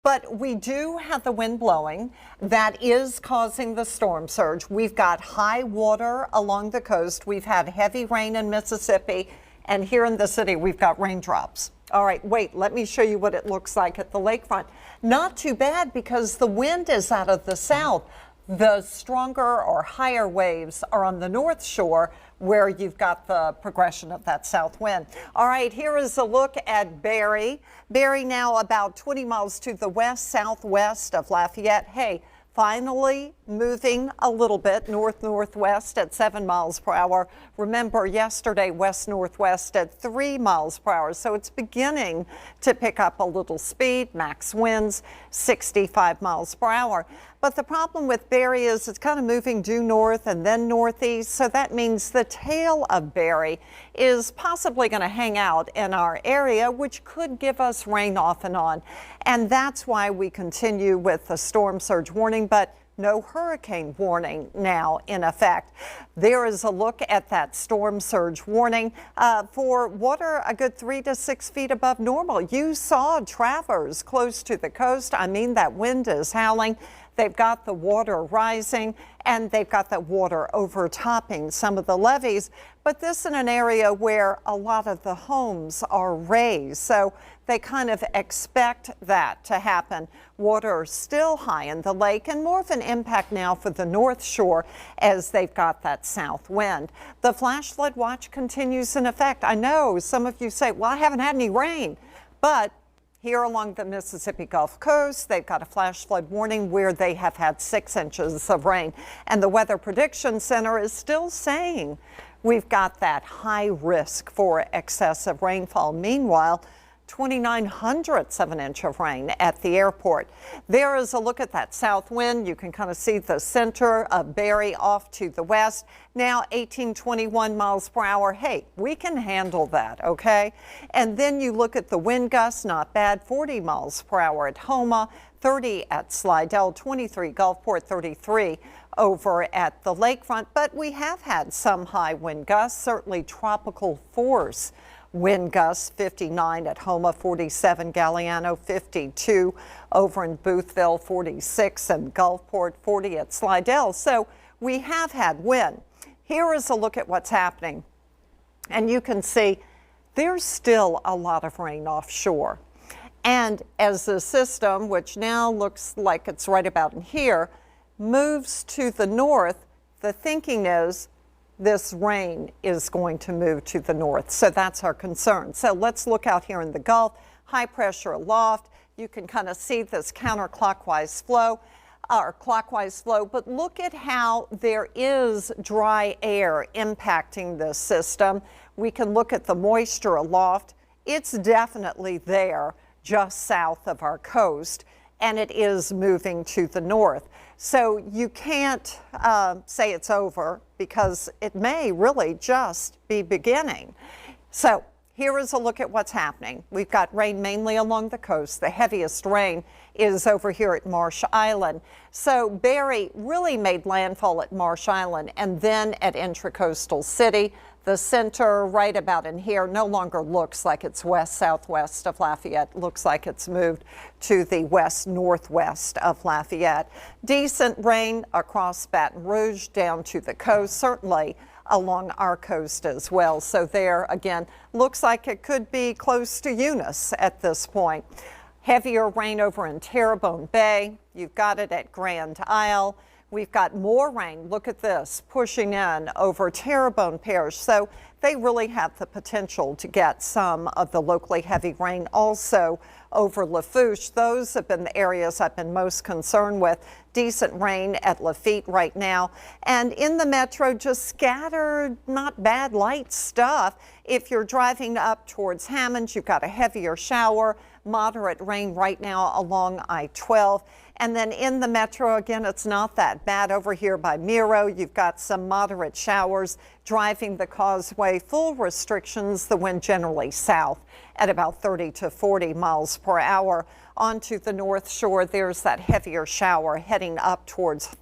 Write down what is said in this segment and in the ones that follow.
But we do have the wind blowing that is causing the storm surge. We've got high water along the coast. We've had heavy rain in Mississippi, and here in the city, we've got raindrops. All right, wait, let me show you what it looks like at the lakefront. Not too bad because the wind is out of the south. The stronger or higher waves are on the north shore where you've got the progression of that south wind. All right, here is a look at Barry. Barry now about 20 miles to the west, southwest of Lafayette. Hey, finally moving a little bit north-northwest at 7 miles per hour. Remember, yesterday west-northwest at 3 miles per hour. So it's beginning to pick up a little speed. Max winds 65 miles per hour. But the problem with Barry is it's kind of moving due north and then northeast. So that means the tail of Barry is possibly going to hang out in our area, which could give us rain off and on. And that's why we continue with the storm surge warning, but no hurricane warning now in effect. There is a look at that storm surge warning for water a good 3 to 6 feet above normal. You saw Travers close to the coast. I mean, that wind is howling. They've got the water rising and they've got the water overtopping some of the levees. But this in an area where a lot of the homes are raised. So they kind of expect that to happen. Water still high in the lake and more of an impact now for the North Shore as they've got that south wind. The flash flood watch continues in effect. I know some of you say, well, I haven't had any rain, but here along the Mississippi Gulf Coast, they've got a flash flood warning where they have had 6 inches of rain. And the Weather Prediction Center is still saying we've got that high risk for excessive rainfall. Meanwhile, 0.29 of an inch of rain at the airport. There is a look at that south wind. You can kind of see the center of Barry off to the west. Now 18-21 miles per hour. Hey, we can handle that, okay? And then you look at the wind gusts, not bad, 40 miles per hour at Houma, 30 at Slidell, 23 Gulfport, 33 over at the lakefront. But we have had some high wind gusts, certainly tropical force wind gusts, 59 at Houma, 47 Galliano, 52 over in Boothville, 46 and Gulfport, 40 at Slidell. So we have had wind. Here is a look at what's happening. And you can see there's still a lot of rain offshore. And as the system, which now looks like it's right about in here, moves to the north, the thinking is this rain is going to move to the north. So that's our concern. So let's look out here in the Gulf. High pressure aloft. You can kind of see this counterclockwise flow or clockwise flow, but look at how there is dry air impacting this system. We can look at the moisture aloft. It's definitely there just south of our coast, and it is moving to the north. So you can't say it's over because it may really just be beginning. So here is a look at what's happening. We've got rain mainly along the coast. The heaviest rain is over here at Marsh Island. So Barry really made landfall at Marsh Island and then at Intracoastal City. The center right about in here no longer looks like it's west-southwest of Lafayette. Looks like it's moved to the west-northwest of Lafayette. Decent rain across Baton Rouge down to the coast, certainly along our coast as well. So there again, looks like it could be close to Eunice at this point. Heavier rain over in Terrebonne Bay. You've got it at Grand Isle. We've got more rain, look at this, pushing in over Terrebonne Parish. So they really have the potential to get some of the locally heavy rain also over Lafourche. Those have been the areas I've been most concerned with. Decent rain at Lafitte right now. And in the metro, just scattered, not bad, light stuff. If you're driving up towards Hammond, you've got a heavier shower, moderate rain right now along I-12. And then in the metro, again, it's not that bad. Over here by Miro, you've got some moderate showers driving the causeway. Full restrictions, the wind generally south at about 30 to 40 miles per hour. Onto the North Shore, there's that heavier shower heading up towards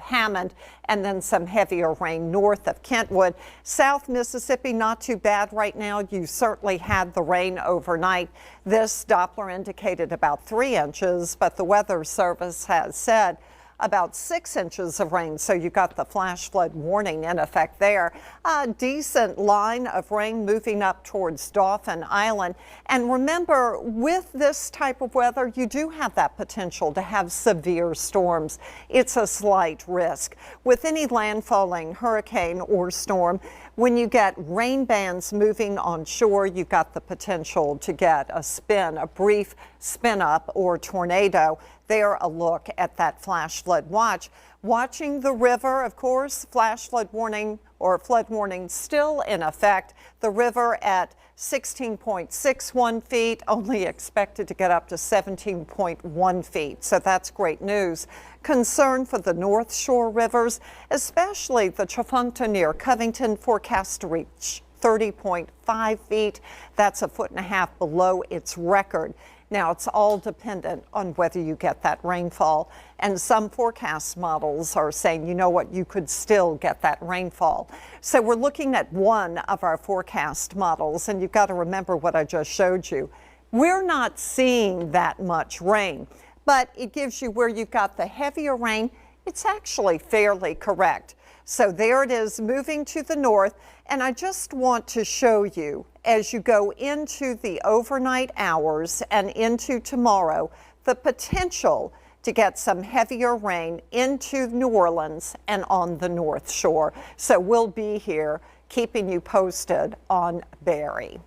Hammond, and then some heavier rain north of Kentwood. South Mississippi, not too bad right now. You certainly had the rain overnight. This Doppler indicated about 3 inches, but the Weather Service has said about 6 inches of rain, so you got the flash flood warning in effect there. A decent line of rain moving up towards Dauphin Island. And remember, with this type of weather, you do have that potential to have severe storms. It's a slight risk. With any landfalling hurricane or storm, when you get rain bands moving on shore, you've got the potential to get a spin, a brief spin up or tornado. There, a look at that flash flood watch. Watching the river, of course, flash flood warning or flood warning still in effect. The river at 16.61 feet, only expected to get up to 17.1 feet. So that's great news. Concern for the North Shore rivers, especially the Tchefuncte near Covington, forecast to reach 30.5 feet. That's a 1.5 feet below its record. Now, it's all dependent on whether you get that rainfall. And some forecast models are saying, you know what, you could still get that rainfall. So we're looking at one of our forecast models, and you've got to remember what I just showed you. We're not seeing that much rain, but it gives you where you've got the heavier rain. It's actually fairly correct. So there it is moving to the north. And I just want to show you as you go into the overnight hours and into tomorrow, the potential to get some heavier rain into New Orleans and on the North Shore. So we'll be here keeping you posted on Barry.